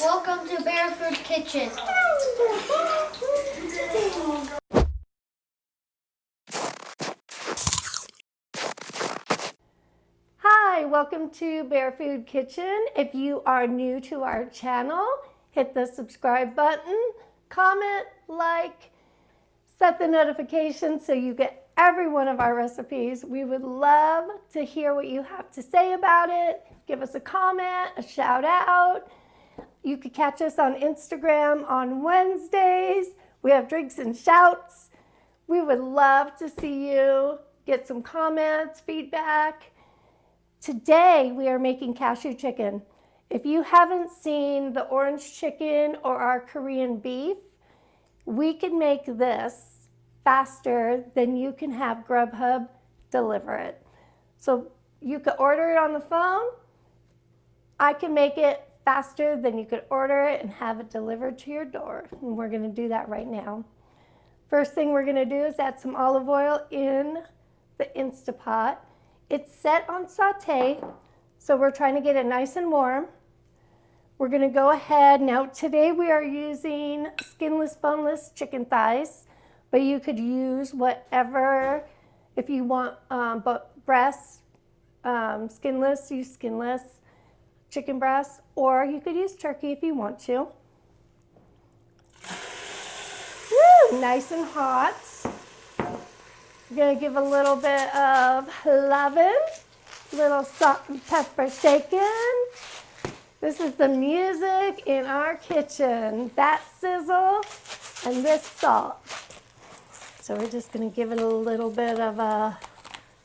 Welcome to Barefoot Kitchen. Hi, welcome to Barefoot Kitchen. If you are new to our channel, hit the subscribe button, comment, like, set the notifications so you get every one of our recipes. We would love to hear what you have to say about it. Give us a comment, a shout out. You could catch us on Instagram on Wednesdays. We have drinks and shouts. We would love to see you. Get some comments, feedback. Today we are making cashew chicken. If you haven't seen the orange chicken or our Korean beef, we can make this faster than you can have Grubhub deliver it. So you could order it on the phone. I can make it faster than you could order it and have it delivered to your door. And we're gonna do that right now. First thing we're gonna do is add some olive oil in the Instant Pot. It's set on saute, so we're trying to get it nice and warm. We're gonna go ahead, now today we are using skinless, boneless chicken thighs, but you could use whatever, if you want breasts, skinless, use skinless chicken breasts, or you could use turkey if you want to. Woo, nice and hot. We're gonna give a little bit of loving, little salt and pepper shaken. This is the music in our kitchen, that sizzle and this salt. So we're just gonna give it a little bit of a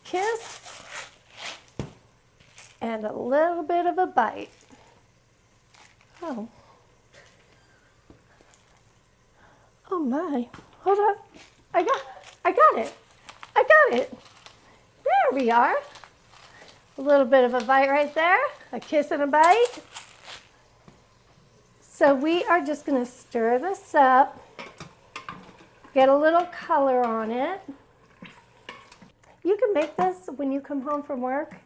kiss and a little bit of a bite. Oh my, hold on, I got it. There we are. A little bit of a bite right there, a kiss and a bite. So we are just gonna stir this up, get a little color on it. You can make this when you come home from work,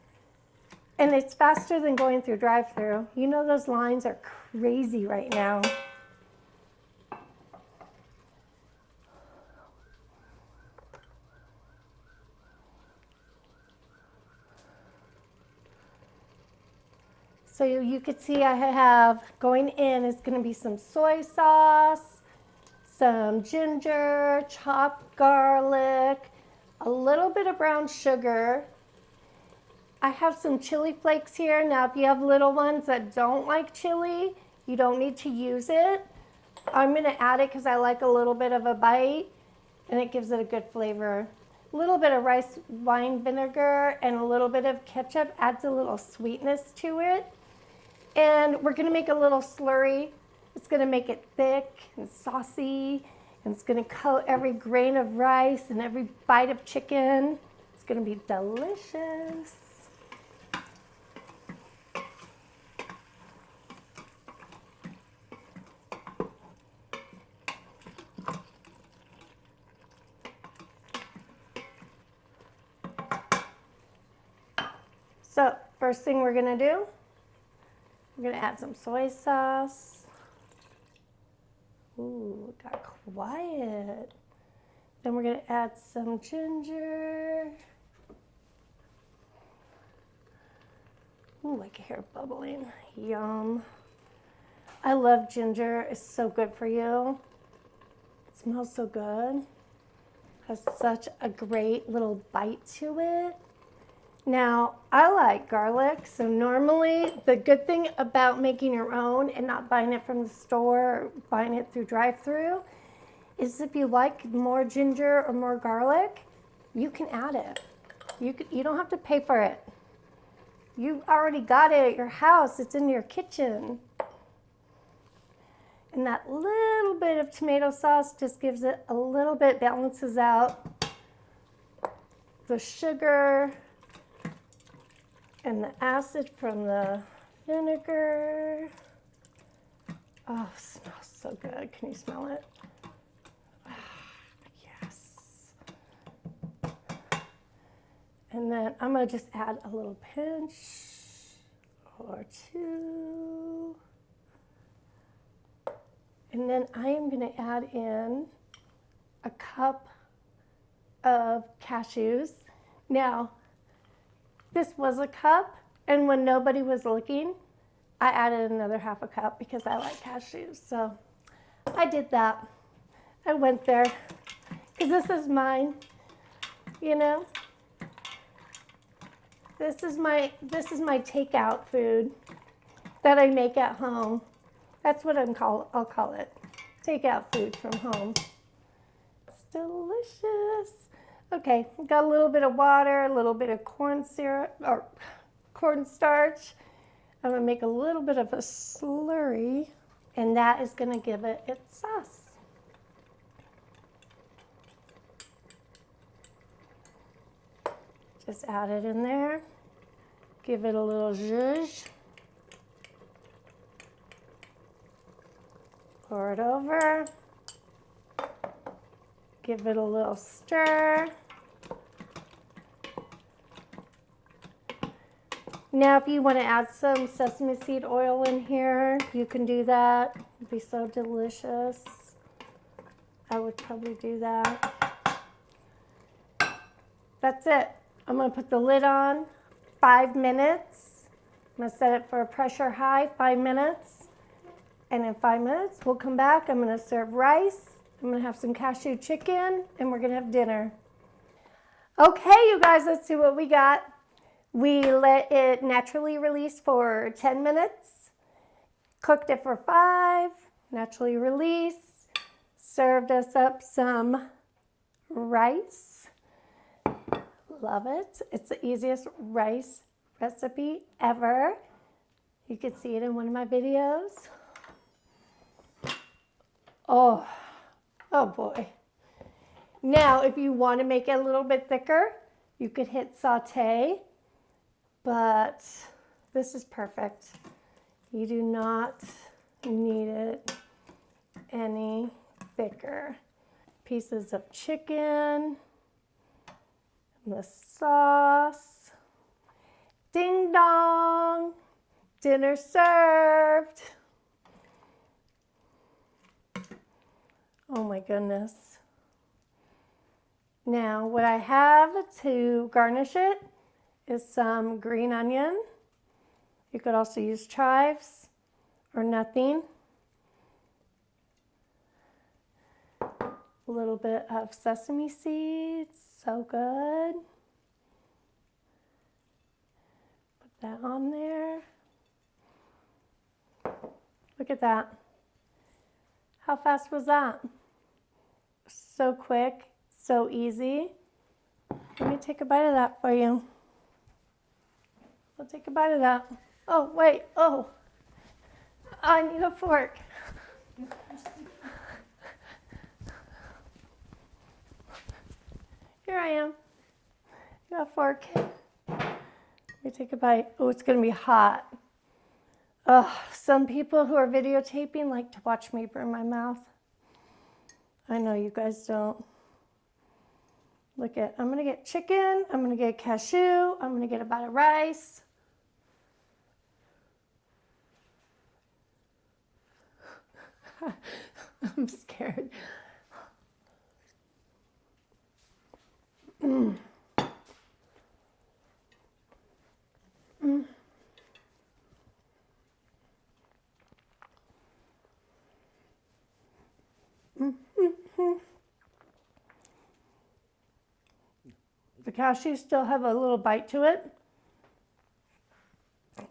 and it's faster than going through drive-through. You know those lines are crazy right now. So you could see I have going in is going to be some soy sauce, some ginger, chopped garlic, a little bit of brown sugar. I have some chili flakes here. Now, if you have little ones that don't like chili, you don't need to use it. I'm going to add it because I like a little bit of a bite, and it gives it a good flavor. A little bit of rice wine vinegar and a little bit of ketchup adds a little sweetness to it. And we're gonna make a little slurry. It's gonna make it thick and saucy, and it's gonna coat every grain of rice and every bite of chicken. It's gonna be delicious. So first thing we're gonna do, we're gonna add some soy sauce. Ooh, it got quiet. Then we're gonna add some ginger. Ooh, I can hear it bubbling. Yum. I love ginger, it's so good for you. It smells so good. Has such a great little bite to it. Now, I like garlic, so normally the good thing about making your own and not buying it from the store or buying it through drive-through is if you like more ginger or more garlic, you can add it. You don't have to pay for it. You already got it at your house. It's in your kitchen. And that little bit of tomato sauce just gives it a little bit, balances out the sugar and the acid from the vinegar. Oh, it smells so good. Can you smell it? Yes. And then I'm gonna just add a little pinch or two. And then I am going to add in a cup of cashews. Now, this was a cup, and when nobody was looking, I added another half a cup because I like cashews. So I did that. I went there because this is mine, you know. This is my takeout food that I make at home. That's what I'll call it. Takeout food from home. It's delicious. Okay, got a little bit of water, a little bit of corn syrup or cornstarch. I'm gonna make a little bit of a slurry, and that is gonna give it its sauce. Just add it in there. Give it a little zhuzh. Pour it over. Give it a little stir. Now, if you want to add some sesame seed oil in here, you can do that. It'd be so delicious. I would probably do that. That's it. I'm going to put the lid on 5 minutes. I'm going to set it for a pressure high, 5 minutes. And in 5 minutes, we'll come back. I'm going to serve rice. I'm going to have some cashew chicken, and we're going to have dinner. Okay, you guys, let's see what we got. We let it naturally release for 10 minutes. Cooked it for 5, naturally release. Served us up some rice. Love it. It's the easiest rice recipe ever. You can see it in one of my videos. Oh boy. Now, if you want to make it a little bit thicker, you could hit saute, but this is perfect. You do not need it any thicker. Pieces of chicken, the sauce. Ding dong, dinner served. Oh my goodness. Now, what I have to garnish it is some green onion. You could also use chives or nothing. A little bit of sesame seeds, so good. Put that on there. Look at that. How fast was that? So quick, so easy. Let me take a bite of that for you. I'll take a bite of that. Oh, wait, oh. I need a fork. Here I am. Got a fork. Let me take a bite. Oh, it's gonna be hot. Oh, some people who are videotaping like to watch me burn my mouth. I know you guys don't. Look at, I'm gonna get chicken, I'm gonna get cashew, I'm gonna get a bite of rice. I'm scared. Mm. Mm. Mm-hmm. The cashews still have a little bite to it,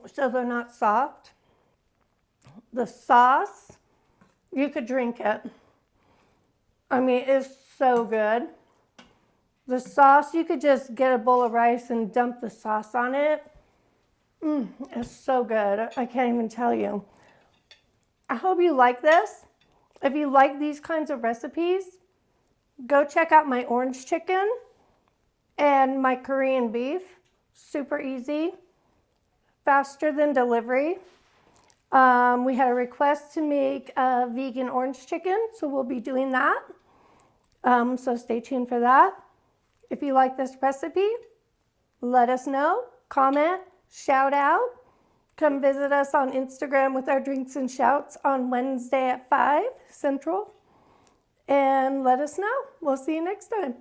so they're not soft. The sauce, you could drink it. I mean, it's so good. The sauce, you could just get a bowl of rice and dump the sauce on it. It's so good. I can't even tell you. I hope you like this. If you like these kinds of recipes, go check out my orange chicken and my Korean beef. Super easy, faster than delivery. We had a request to make a vegan orange chicken, so we'll be doing that. So stay tuned for that. If you like this recipe, let us know, comment, shout out. Come visit us on Instagram with our drinks and shouts on Wednesday at 5 Central. And let us know. We'll see you next time.